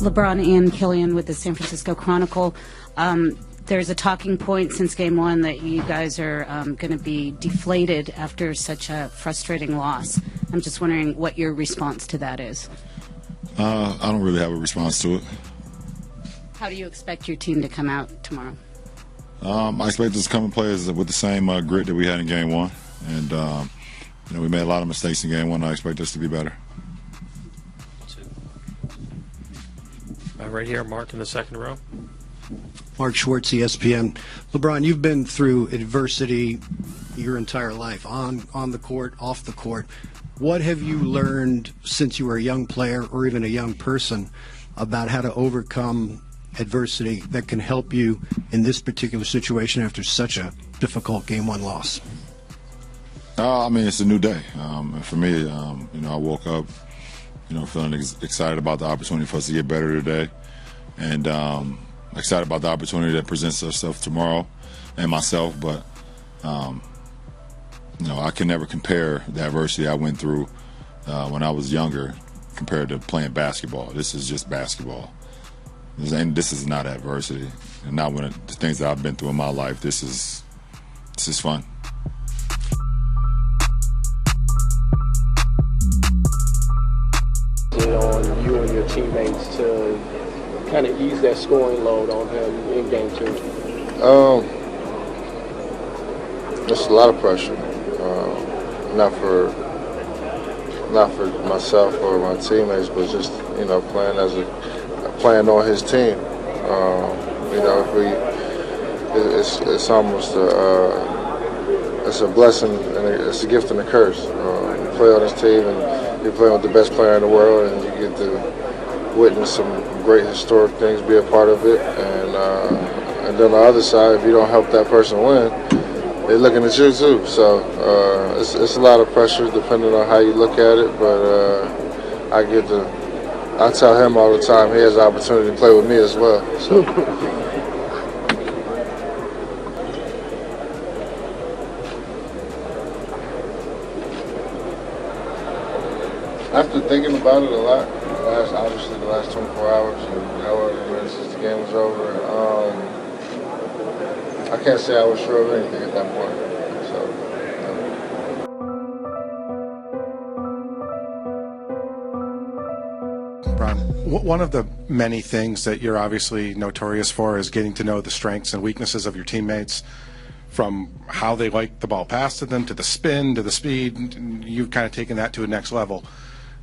LeBron and Killian with the San Francisco Chronicle. There's a talking point since game one that you guys are going to be deflated after such a frustrating loss. I'm just wondering what your response to that is. I don't really have a response to it. How do you expect your team to come out tomorrow? I expect us to come and play with the same grit that we had in game one. And, we made a lot of mistakes in game one. I expect us to be better. Right here, Mark in the second row. Mark Schwartz, ESPN. LeBron, you've been through adversity your entire life, on the court, off the court. What have you learned since you were a young player or even a young person about how to overcome adversity that can help you in this particular situation after such a difficult game one loss? It's a new day. And for me, I woke up, feeling excited about the opportunity for us to get better today. And excited about the opportunity that presents itself tomorrow and myself. But, I can never compare the adversity I went through when I was younger compared to playing basketball. This is just basketball. This is not adversity. And not when the things that I've been through in my life. This is fun. On you and your teammates to kind of ease that scoring load on him in game two? There's a lot of pressure. Not for myself or my teammates, but just playing on his team. It's almost it's a blessing and it's a gift and a curse. You play on his team and you're playing with the best player in the world, and you get to witness some great historic things, be a part of it, and then on the other side, if you don't help that person win, they're looking at you too. So it's a lot of pressure depending on how you look at it, but I tell him all the time he has the opportunity to play with me as well. So. After thinking about it a lot, obviously the last 24 hours, and however minutes since the game was over, I can't say I was sure of anything at that point. So, Brian, one of the many things that you're obviously notorious for is getting to know the strengths and weaknesses of your teammates, from how they like the ball passed to them, to the spin, to the speed. You've kind of taken that to a next level.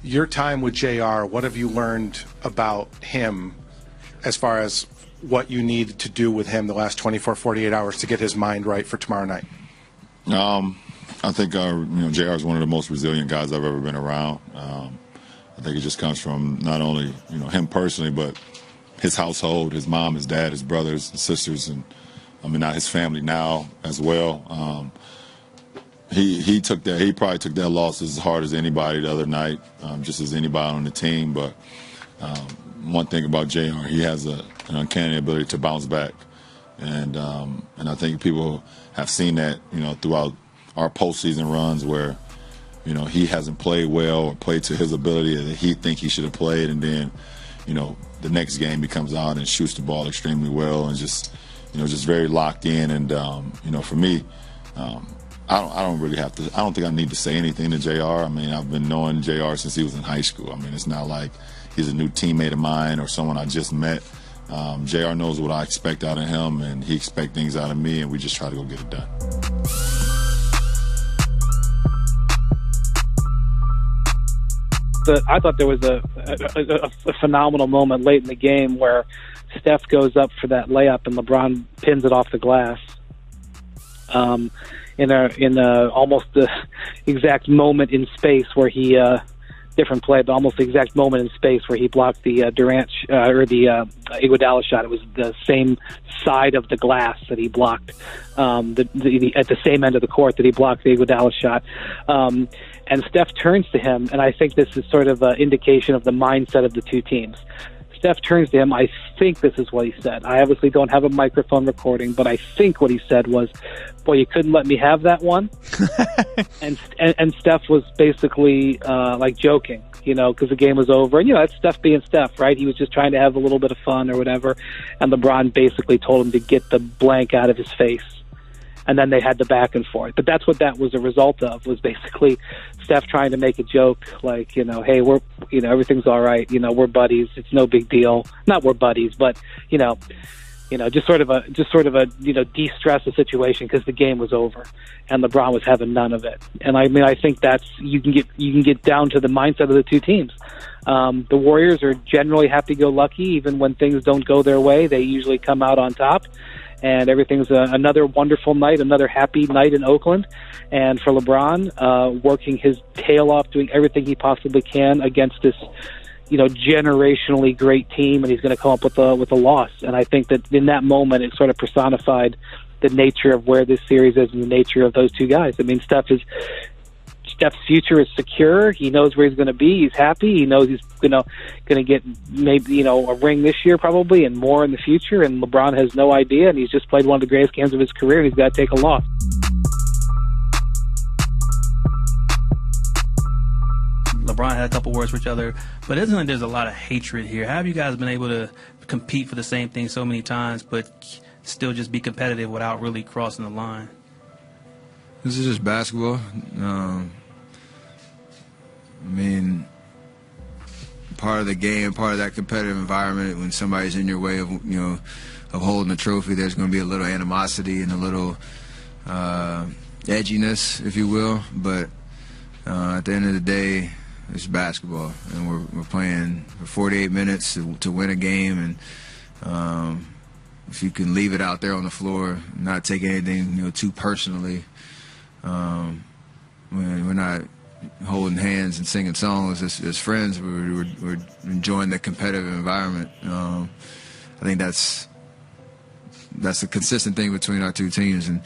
Your time with JR, what have you learned about him as far as what you need to do with him the last 24, 48 hours to get his mind right for tomorrow night? I think JR is one of the most resilient guys I've ever been around. I think it just comes from not only him personally, but his household, his mom, his dad, his brothers, his sisters, and not his family now as well. He probably took that loss as hard as anybody the other night, just as anybody on the team. But one thing about JR, he has an uncanny ability to bounce back, and I think people have seen that throughout our postseason runs where he hasn't played well or played to his ability that he think he should have played, and then the next game he comes out and shoots the ball extremely well and just very locked in. And for me, I don't really have to. I don't think I need to say anything to JR. I've been knowing JR since he was in high school. It's not like he's a new teammate of mine or someone I just met. JR knows what I expect out of him, and he expects things out of me, and we just try to go get it done. I thought there was a phenomenal moment late in the game where Steph goes up for that layup and LeBron pins it off the glass. In almost the exact moment in space where he different play, but almost the exact moment in space where he blocked the Durant or the Iguodala shot. It was the same side of the glass that he blocked at the same end of the court that he blocked the Iguodala shot. And Steph turns to him, and I think this is sort of an indication of the mindset of the two teams. Steph turns to him. I think this is what he said. I obviously don't have a microphone recording, but I think what he said was, "Boy, you couldn't let me have that one." and Steph was basically like joking, because the game was over. And, that's Steph being Steph, right? He was just trying to have a little bit of fun or whatever. And LeBron basically told him to get the blank out of his face. And then they had the back and forth. But that's what that was a result of, was basically Steph trying to make a joke like, hey, we're, everything's all right. We're buddies. It's no big deal. Not we're buddies, but, just sort of a de-stress the situation because the game was over and LeBron was having none of it. And I think that's, you can get down to the mindset of the two teams. The Warriors are generally happy-go-lucky. Even when things don't go their way, they usually come out on top. And everything's another wonderful night, another happy night in Oakland. And for LeBron, working his tail off, doing everything he possibly can against this, generationally great team, and he's going to come up with a loss. And I think that in that moment, it sort of personified the nature of where this series is and the nature of those two guys. I mean, Steph's future is secure. He knows where he's going to be. He's happy. He knows he's going to get maybe a ring this year probably and more in the future. And LeBron has no idea, and he's just played one of the greatest games of his career, and he's got to take a loss. LeBron had a couple words for each other, but it isn't like there's a lot of hatred here. How have you guys been able to compete for the same thing so many times, but still just be competitive without really crossing the line? This is just basketball. Part of the game, part of that competitive environment, when somebody's in your way of of holding a trophy, there's going to be a little animosity and a little edginess, if you will. But at the end of the day, it's basketball, and we're playing for 48 minutes to win a game, and if you can leave it out there on the floor, not take anything too personally. We're not holding hands and singing songs as friends. We're enjoying the competitive environment. I think that's a consistent thing between our two teams. And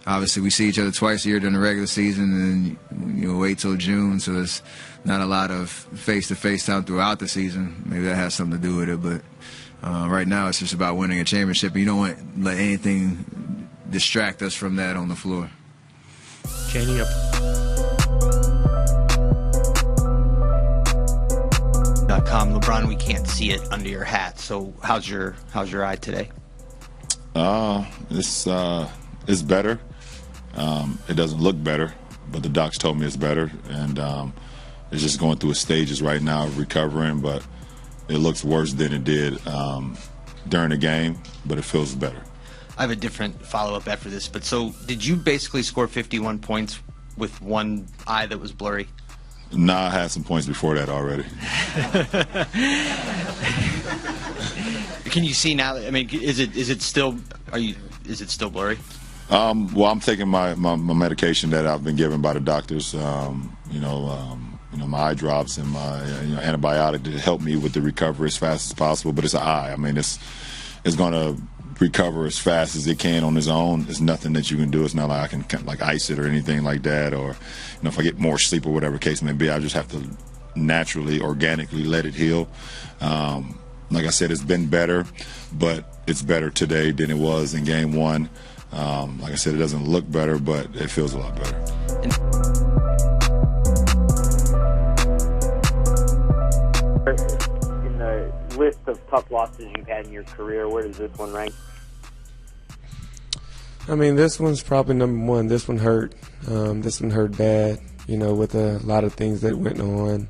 obviously, we see each other twice a year during the regular season, and wait till June, so there's not a lot of face-to-face time throughout the season. Maybe that has something to do with it, but right now it's just about winning a championship. And you don't want to let anything distract us from that on the floor. Changing up. LeBron, we can't see it under your hat. So how's your eye today? It's better. It doesn't look better, but the docs told me it's better, and it's just going through stages right now of recovering. But it looks worse than it did during the game, but it feels better. I have a different follow-up after this, but so did you basically score 51 points with one eye that was blurry? Nah, I had some points before that already. Can you see now? I mean, is it still blurry? Well, I'm taking my medication that I've been given by the doctors. My eye drops and my antibiotic to help me with the recovery as fast as possible. But it's an eye. I mean, it's going to recover as fast as it can on its own. There's nothing that you can do. It's not like I can ice it or anything like that, or if I get more sleep or whatever case may be, I just have to naturally, organically let it heal. Like I said, it's been better, but it's better today than it was in game one. Like I said, it doesn't look better, but it feels a lot better. In the list of tough losses you've had in your career, where does this one rank? I mean, this one's probably number one. This one hurt. This one hurt bad, with a lot of things that went on.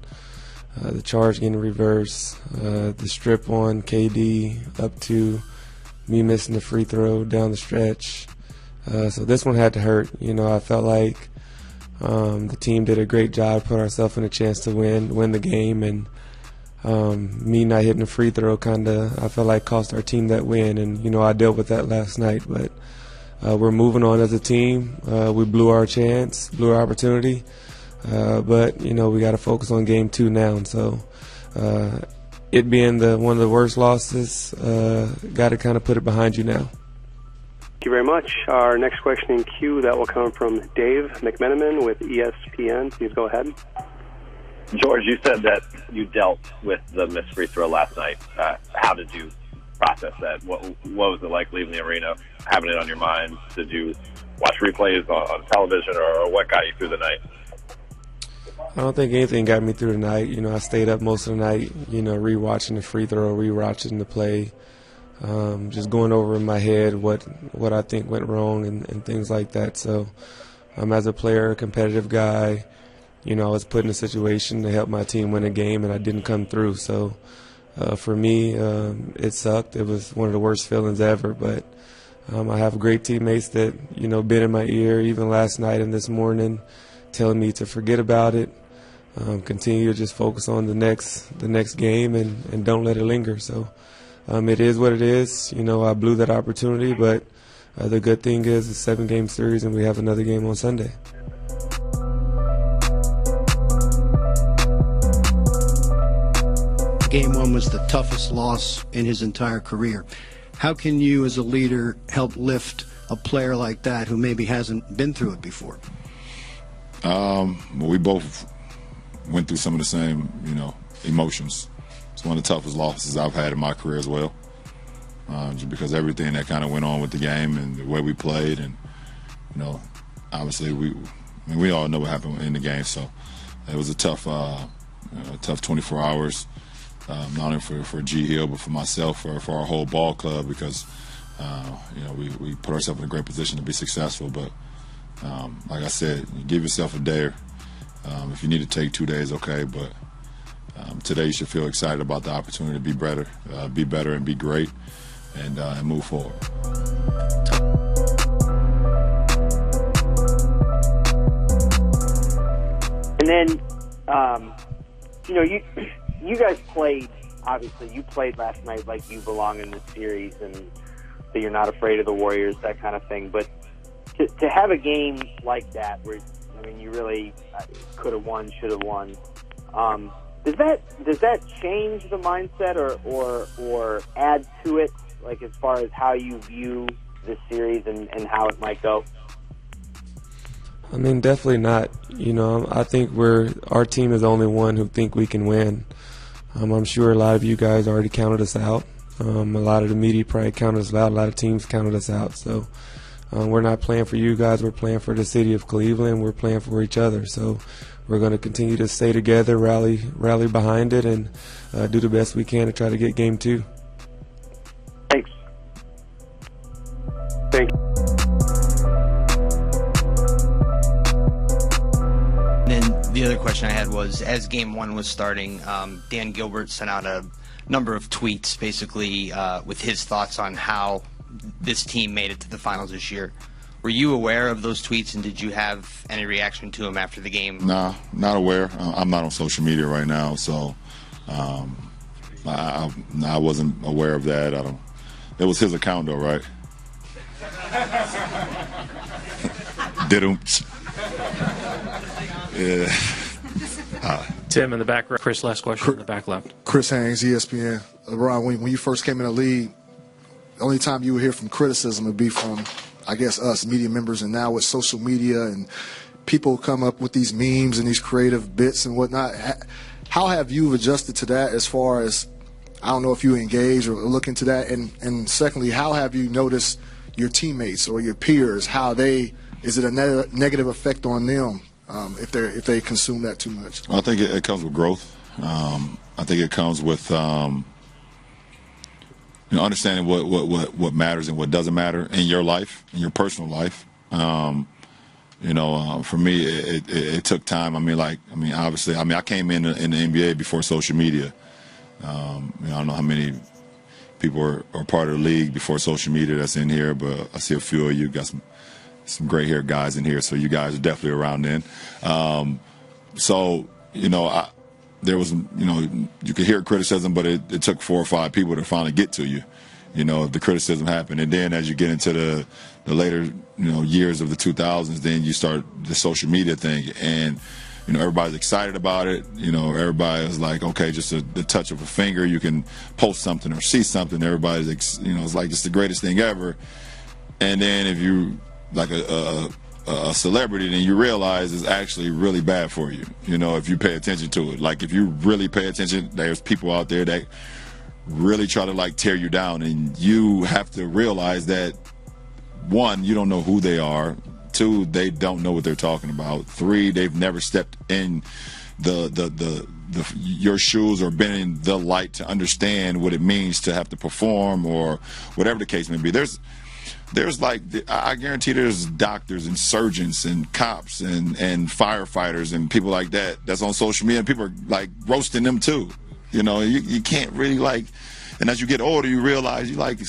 The charge getting reversed, the strip on KD up to me missing the free throw down the stretch. So this one had to hurt. I felt like the team did a great job, put ourselves in a chance to win the game, and me not hitting the free throw I felt like cost our team that win. And, I dealt with that last night, but we're moving on as a team. We blew our chance, blew our opportunity. But, we got to focus on game 2 now. And so it being one of the worst losses, got to kind of put it behind you now. Thank you very much. Our next question in queue, that will come from Dave McMenamin with ESPN. Please go ahead. George, you said that you dealt with the missed free throw last night. How did you process that? What was it like leaving the arena, having it on your mind? Did you watch replays on television, or what got you through the night? I don't think anything got me through the night. You know, I stayed up most of the night, you know, rewatching the free throw, rewatching the play, just going over in my head what I think went wrong and things like that. So as a player, a competitive guy, you know, I was put in a situation to help my team win a game, and I didn't come through. So for me, it sucked. It was one of the worst feelings ever, but I have great teammates that, you know, been in my ear even last night and this morning, telling me to forget about it, continue to just focus on the next game and don't let it linger. So it is what it is. You know, I blew that opportunity, but the good thing is it's a 7-game series and we have another game on Sunday. Game 1 was the toughest loss in his entire career. How can you as a leader help lift a player like that who maybe hasn't been through it before? Well, we both went through some of the same, you know, emotions. It's one of the toughest losses I've had in my career as well, just because everything that kind of went on with the game and the way we played, and you know, obviously we all know what happened in the game. So it was a tough 24 hours, not only for G Hill but for myself, for our whole ball club, because you know, we put ourselves in a great position to be successful, but. Like I said, you give yourself a day. If you need to take 2 days, okay. But today you should feel excited about the opportunity to be better and be great, and move forward. And then, you know, you guys played. Obviously, you played last night like you belong in this series, and that you're not afraid of the Warriors, that kind of thing. But to have a game like that, where I mean, you really could have won, should have won. Does that change the mindset or add to it, like as far as how you view this series and how it might go? I mean, definitely not. You know, I think our team is the only one who think we can win. I'm sure a lot of you guys already counted us out. A lot of the media probably counted us out. A lot of teams counted us out. So. We're not playing for you guys. We're playing for the city of Cleveland. We're playing for each other. So we're going to continue to stay together, rally behind it, and do the best we can to try to get game 2. Thanks. Thank you. And then the other question I had was, as game 1 was starting, Dan Gilbert sent out a number of tweets basically with his thoughts on how this team made it to the finals this year. Were you aware of those tweets, and did you have any reaction to them after the game? Nah, not aware. I'm not on social media right now, so I wasn't aware of that. It was his account, though, right? Didn't. Yeah. Tim in the back. Chris, last question in the back left. Chris Haynes, ESPN. LeBron, when you first came in the league, the only time you would hear from criticism would be from, I guess, us media members, and now with social media and people come up with these memes and these creative bits and whatnot. How have you adjusted to that, as far as, I don't know if you engage or look into that, and secondly, how have you noticed your teammates or your peers, is it a negative effect on them if they consume that too much? I think it comes with growth. I think it comes with understanding what matters and what doesn't matter in your life, in your personal life. For me, it took time. Obviously, I came in the NBA before social media. I don't know how many people are part of the league before social media that's in here, but I see a few of you got some gray-haired guys in here, so you guys are definitely around then. There was, you could hear criticism, but it took 4 or 5 people to finally get to you, if the criticism happened. And then as you get into the later, years of the 2000s, then you start the social media thing. And, everybody's excited about it. Everybody is like, okay, just the touch of a finger, you can post something or see something. Everybody's, it's like it's the greatest thing ever. And then if you, like a celebrity, then you realize it's actually really bad for you, if you pay attention to it. Like, if you really pay attention, there's people out there that really try to tear you down, and you have to realize that, one, you don't know who they are. 2, they don't know what they're talking about. 3, they've never stepped in your shoes or been in the light to understand what it means to have to perform or whatever the case may be. There's like, I guarantee there's doctors and surgeons and cops and firefighters and people like that's on social media, and people are like roasting them too. You know, you can't really like, and as you get older, you realize you like,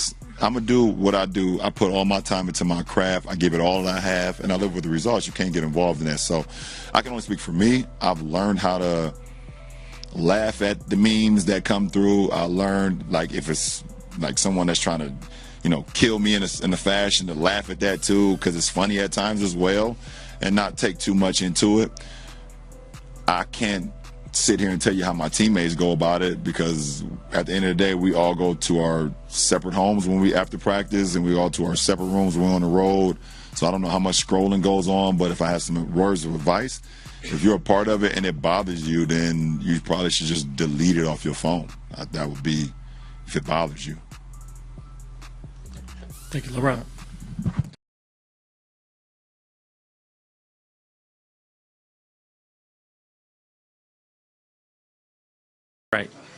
I'm gonna do what I do. I put all my time into my craft. I give it all that I have, and I live with the results. You can't get involved in that. So I can only speak for me. I've learned how to laugh at the memes that come through. I learned, like, if it's like someone that's trying to, you know, kill me in a fashion, to laugh at that too, because it's funny at times as well, and not take too much into it. I can't sit here and tell you how my teammates go about it, because at the end of the day, we all go to our separate homes when we after practice, and we all to our separate rooms when we're on the road. So I don't know how much scrolling goes on, but if I have some words of advice, if you're a part of it and it bothers you, then you probably should just delete it off your phone. That would be, if it bothers you. Thank you, LeBron. Right.